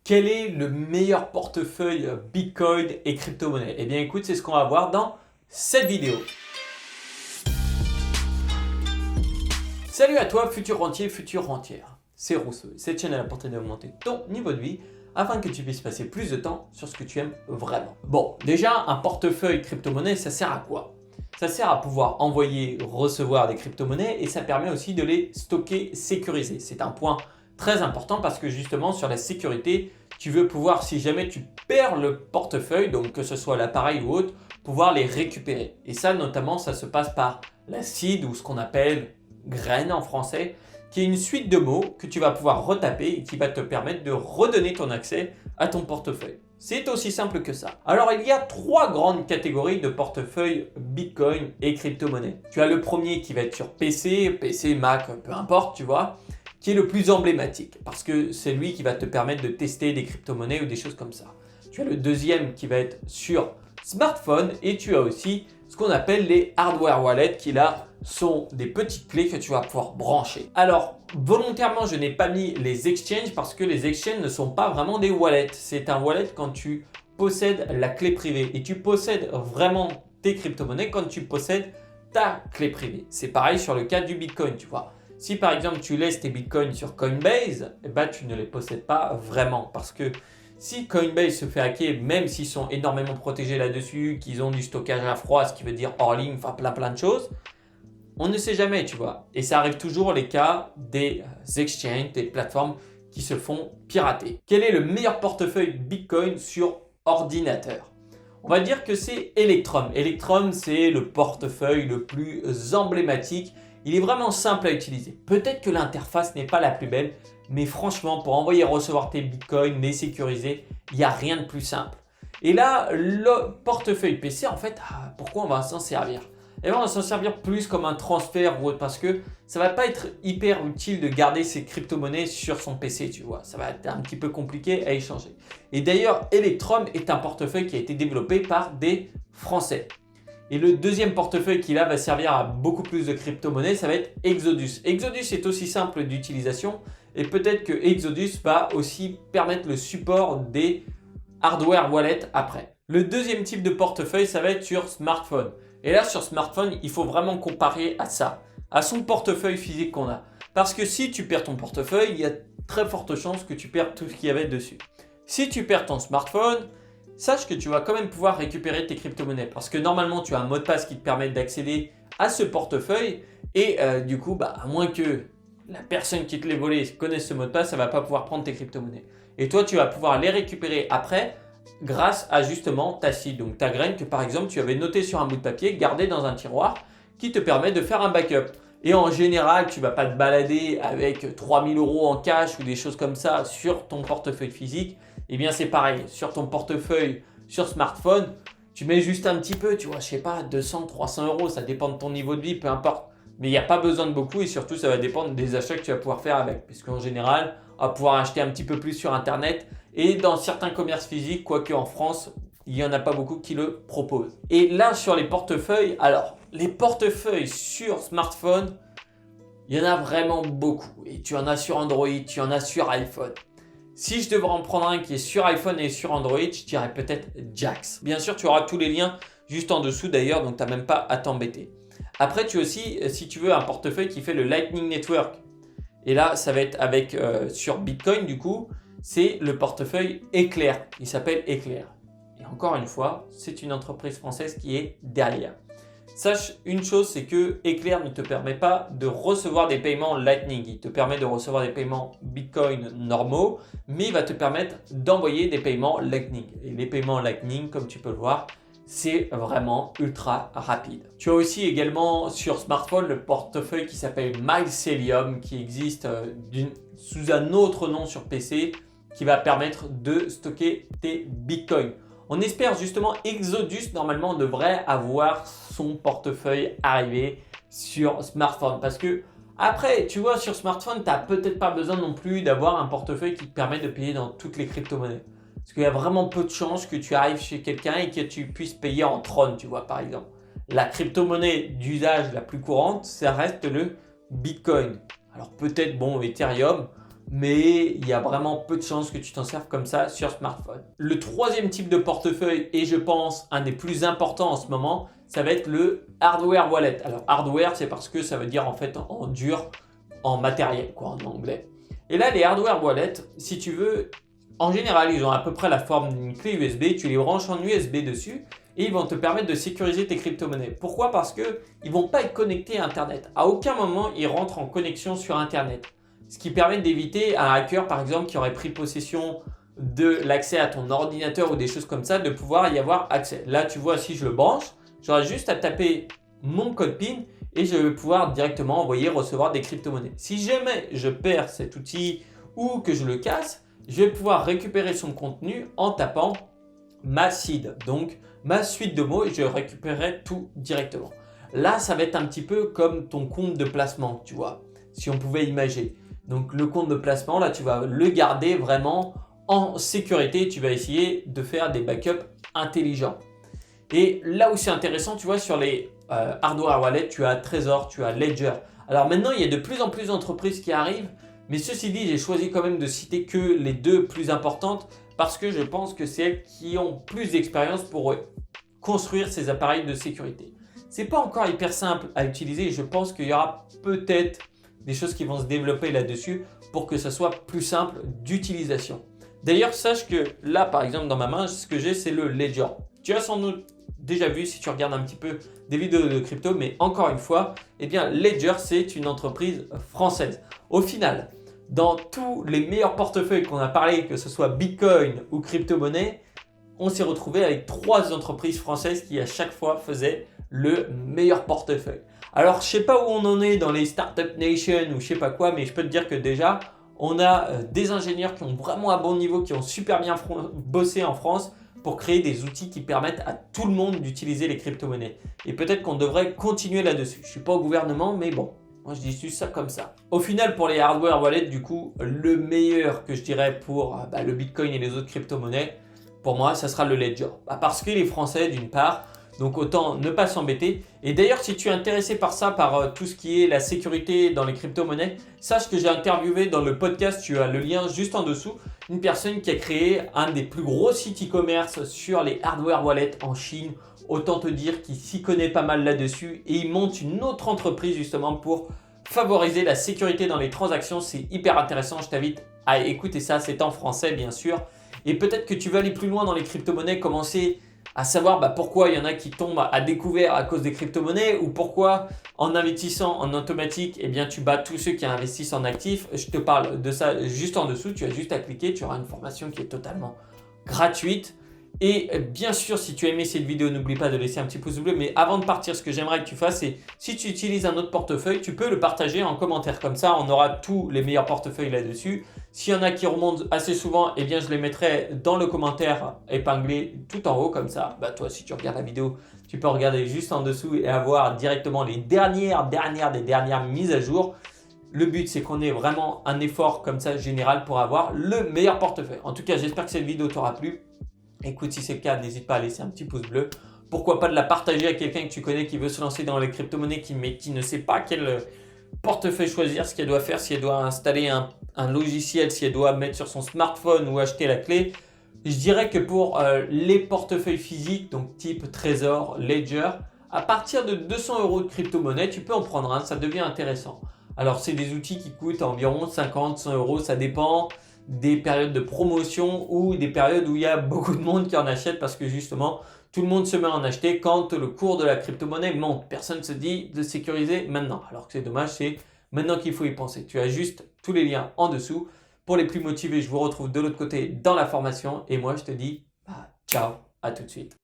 Quel est le meilleur portefeuille Bitcoin et crypto-monnaie? Eh bien écoute, c'est ce qu'on va voir dans cette vidéo. Salut à toi, futur rentier, future rentière. C'est Rousseau. Cette chaîne est là pour t'aider à augmenter ton niveau de vie afin que tu puisses passer plus de temps sur ce que tu aimes vraiment. Bon, déjà, un portefeuille crypto-monnaie, ça sert à quoi? Ça sert à pouvoir envoyer, recevoir des crypto-monnaies et ça permet aussi de les stocker sécurisés. C'est un point très important parce que justement sur la sécurité, tu veux pouvoir, si jamais tu perds le portefeuille, donc que ce soit l'appareil ou autre, pouvoir les récupérer. Et ça notamment, ça se passe par la seed ou ce qu'on appelle graine en français, qui est une suite de mots que tu vas pouvoir retaper et qui va te permettre de redonner ton accès à ton portefeuille. C'est aussi simple que ça. Alors il y a trois grandes catégories de portefeuilles Bitcoin et crypto-monnaie. Tu as le premier qui va être sur PC, Mac, peu importe, tu vois, qui est le plus emblématique parce que c'est lui qui va te permettre de tester des crypto-monnaies ou des choses comme ça. Tu as le deuxième qui va être sur smartphone et tu as aussi ce qu'on appelle les hardware wallets qui là sont des petites clés que tu vas pouvoir brancher. Alors volontairement je n'ai pas mis les exchanges parce que les exchanges ne sont pas vraiment des wallets. C'est un wallet quand tu possèdes la clé privée et tu possèdes vraiment tes crypto-monnaies quand tu possèdes ta clé privée. C'est pareil sur le cas du Bitcoin, tu vois. Si par exemple tu laisses tes bitcoins sur Coinbase, eh ben, tu ne les possèdes pas vraiment parce que si Coinbase se fait hacker, même s'ils sont énormément protégés là-dessus, qu'ils ont du stockage à froid, ce qui veut dire hors ligne, enfin plein de choses, on ne sait jamais, tu vois. Et ça arrive toujours les cas des exchanges, des plateformes qui se font pirater. Quel est le meilleur portefeuille Bitcoin sur ordinateur? On va dire que c'est Electrum. Electrum, c'est le portefeuille le plus emblématique. Il est vraiment simple à utiliser. Peut-être que l'interface n'est pas la plus belle, mais franchement, pour envoyer et recevoir tes bitcoins, les sécuriser, il n'y a rien de plus simple. Et là, le portefeuille PC, en fait, pourquoi on va s'en servir? Et on va s'en servir plus comme un transfert ou autre parce que ça va pas être hyper utile de garder ses crypto-monnaies sur son PC, tu vois. Ça va être un petit peu compliqué à échanger. Et d'ailleurs, Electrum est un portefeuille qui a été développé par des Français. Et le deuxième portefeuille qui là va servir à beaucoup plus de crypto-monnaies, ça va être Exodus. Exodus est aussi simple d'utilisation et peut-être que Exodus va aussi permettre le support des hardware wallets après. Le deuxième type de portefeuille, ça va être sur smartphone. Et là, sur smartphone, il faut vraiment comparer à ça, à son portefeuille physique qu'on a. Parce que si tu perds ton portefeuille, il y a très forte chance que tu perds tout ce qu'il y avait dessus. Si tu perds ton smartphone, sache que tu vas quand même pouvoir récupérer tes crypto-monnaies parce que normalement, tu as un mot de passe qui te permet d'accéder à ce portefeuille et du coup, à moins que la personne qui te l'ait volé connaisse ce mot de passe, elle ne va pas pouvoir prendre tes crypto-monnaies. Et toi, tu vas pouvoir les récupérer après grâce à justement ta seed, donc ta graine que par exemple tu avais noté sur un bout de papier, gardé dans un tiroir qui te permet de faire un backup. Et en général, tu ne vas pas te balader avec 3000 € en cash ou des choses comme ça sur ton portefeuille physique. Eh bien c'est pareil, sur ton portefeuille sur smartphone, tu mets juste un petit peu, tu vois, je sais pas, 200, 300 €, ça dépend de ton niveau de vie, peu importe. Mais il n'y a pas besoin de beaucoup et surtout ça va dépendre des achats que tu vas pouvoir faire avec. Puisqu'en général, on va pouvoir acheter un petit peu plus sur internet et dans certains commerces physiques, quoique en France, il n'y en a pas beaucoup qui le proposent. Et là sur les portefeuilles, alors les portefeuilles sur smartphone, il y en a vraiment beaucoup. Et tu en as sur Android, tu en as sur iPhone. Si je devrais en prendre un qui est sur iPhone et sur Android, je dirais peut-être Jaxx. Bien sûr, tu auras tous les liens juste en dessous d'ailleurs, donc tu n'as même pas à t'embêter. Après, tu as aussi, si tu veux, un portefeuille qui fait le Lightning Network. Et là, ça va être avec sur Bitcoin du coup, c'est le portefeuille Eclair. Il s'appelle Eclair. Et encore une fois, c'est une entreprise française qui est derrière. Sache une chose, c'est que Eclair ne te permet pas de recevoir des paiements Lightning. Il te permet de recevoir des paiements Bitcoin normaux, mais il va te permettre d'envoyer des paiements Lightning. Et les paiements Lightning, comme tu peux le voir, c'est vraiment ultra rapide. Tu as aussi également sur smartphone le portefeuille qui s'appelle Mycelium qui existe sous un autre nom sur PC qui va permettre de stocker tes bitcoins. On espère justement Exodus normalement devrait avoir son portefeuille arrivé sur smartphone parce que après tu vois sur smartphone tu n'as peut-être pas besoin non plus d'avoir un portefeuille qui te permet de payer dans toutes les crypto-monnaies. Parce qu'il y a vraiment peu de chances que tu arrives chez quelqu'un et que tu puisses payer en Tron, tu vois, par exemple. La crypto-monnaie d'usage la plus courante, ça reste le Bitcoin. Alors peut-être, bon, Ethereum, mais il y a vraiment peu de chances que tu t'en serves comme ça sur smartphone. Le troisième type de portefeuille, et je pense un des plus importants en ce moment, ça va être le hardware wallet. Alors hardware, c'est parce que ça veut dire en fait en dur, en matériel, quoi, en anglais. Et là, les hardware wallets, si tu veux, en général, ils ont à peu près la forme d'une clé USB. Tu les branches en USB dessus et ils vont te permettre de sécuriser tes crypto-monnaies. Pourquoi? Parce qu'ils ne vont pas être connectés à Internet. À aucun moment, ils rentrent en connexion sur Internet. Ce qui permet d'éviter un hacker, par exemple, qui aurait pris possession de l'accès à ton ordinateur ou des choses comme ça, de pouvoir y avoir accès. Là, tu vois, si je le branche, j'aurai juste à taper mon code PIN et je vais pouvoir directement envoyer, recevoir des crypto-monnaies. Si jamais je perds cet outil ou que je le casse, je vais pouvoir récupérer son contenu en tapant ma seed, donc ma suite de mots, et je récupérerai tout directement. Là, ça va être un petit peu comme ton compte de placement, tu vois, si on pouvait imaginer. Donc le compte de placement, là, tu vas le garder vraiment en sécurité. Tu vas essayer de faire des backups intelligents. Et là où c'est intéressant, tu vois, sur les hardware wallet, tu as Trezor, tu as Ledger. Alors maintenant, il y a de plus en plus d'entreprises qui arrivent, mais ceci dit, j'ai choisi quand même de citer que les deux plus importantes parce que je pense que c'est elles qui ont plus d'expérience pour construire ces appareils de sécurité. C'est pas encore hyper simple à utiliser et je pense qu'il y aura peut-être des choses qui vont se développer là-dessus pour que ça soit plus simple d'utilisation. D'ailleurs, sache que là, par exemple, dans ma main, ce que j'ai, c'est le Ledger. Tu as sans doute déjà vu si tu regardes un petit peu des vidéos de crypto, mais encore une fois, eh bien, Ledger, c'est une entreprise française. Au final, dans tous les meilleurs portefeuilles qu'on a parlé, que ce soit Bitcoin ou crypto-monnaie, on s'est retrouvé avec 3 entreprises françaises qui à chaque fois faisaient le meilleur portefeuille. Alors, je ne sais pas où on en est dans les Startup Nation ou je ne sais pas quoi, mais je peux te dire que déjà, on a des ingénieurs qui ont vraiment un bon niveau, qui ont super bien bossé en France pour créer des outils qui permettent à tout le monde d'utiliser les crypto-monnaies. Et peut-être qu'on devrait continuer là-dessus. Je ne suis pas au gouvernement, mais bon, moi je dis juste ça comme ça. Au final, pour les hardware wallets, du coup, le meilleur que je dirais pour le Bitcoin et les autres crypto-monnaies, pour moi, ça sera le Ledger. Parce qu'il est français d'une part, donc autant ne pas s'embêter. Et d'ailleurs, si tu es intéressé par ça, par tout ce qui est la sécurité dans les crypto-monnaies, sache que j'ai interviewé dans le podcast, tu as le lien juste en dessous, une personne qui a créé un des plus gros sites e-commerce sur les hardware wallets en Chine. Autant te dire qu'il s'y connaît pas mal là-dessus et il monte une autre entreprise justement pour favoriser la sécurité dans les transactions. C'est hyper intéressant, je t'invite à écouter ça, c'est en français bien sûr. Et peut-être que tu vas aller plus loin dans les crypto-monnaies, commencer à savoir pourquoi il y en a qui tombent à découvert à cause des crypto-monnaies ou pourquoi en investissant en automatique, eh bien, tu bats tous ceux qui investissent en actifs. Je te parle de ça juste en dessous, tu as juste à cliquer, tu auras une formation qui est totalement gratuite. Et bien sûr, si tu as aimé cette vidéo, n'oublie pas de laisser un petit pouce bleu. Mais avant de partir, ce que j'aimerais que tu fasses, c'est si tu utilises un autre portefeuille, tu peux le partager en commentaire. Comme ça, on aura tous les meilleurs portefeuilles là-dessus. S'il y en a qui remontent assez souvent, eh bien, je les mettrai dans le commentaire épinglé tout en haut. Comme ça, toi, si tu regardes la vidéo, tu peux regarder juste en dessous et avoir directement les dernières mises à jour. Le but, c'est qu'on ait vraiment un effort comme ça général pour avoir le meilleur portefeuille. En tout cas, j'espère que cette vidéo t'aura plu. Écoute, si c'est le cas, n'hésite pas à laisser un petit pouce bleu. Pourquoi pas de la partager à quelqu'un que tu connais qui veut se lancer dans les crypto-monnaies, mais qui ne sait pas quel portefeuille choisir, ce qu'elle doit faire, si elle doit installer un logiciel, si elle doit mettre sur son smartphone ou acheter la clé. Je dirais que pour les portefeuilles physiques, donc type Trezor, Ledger, à partir de 200 € de crypto-monnaie, tu peux en prendre un, ça devient intéressant. Alors, c'est des outils qui coûtent environ 50-100 €, ça dépend des périodes de promotion ou des périodes où il y a beaucoup de monde qui en achète parce que justement, tout le monde se met à en acheter quand le cours de la crypto-monnaie monte. Personne ne se dit de sécuriser maintenant. Alors que c'est dommage, c'est maintenant qu'il faut y penser. Tu as juste tous les liens en dessous. Pour les plus motivés, je vous retrouve de l'autre côté dans la formation. Et moi, je te dis ciao, à tout de suite.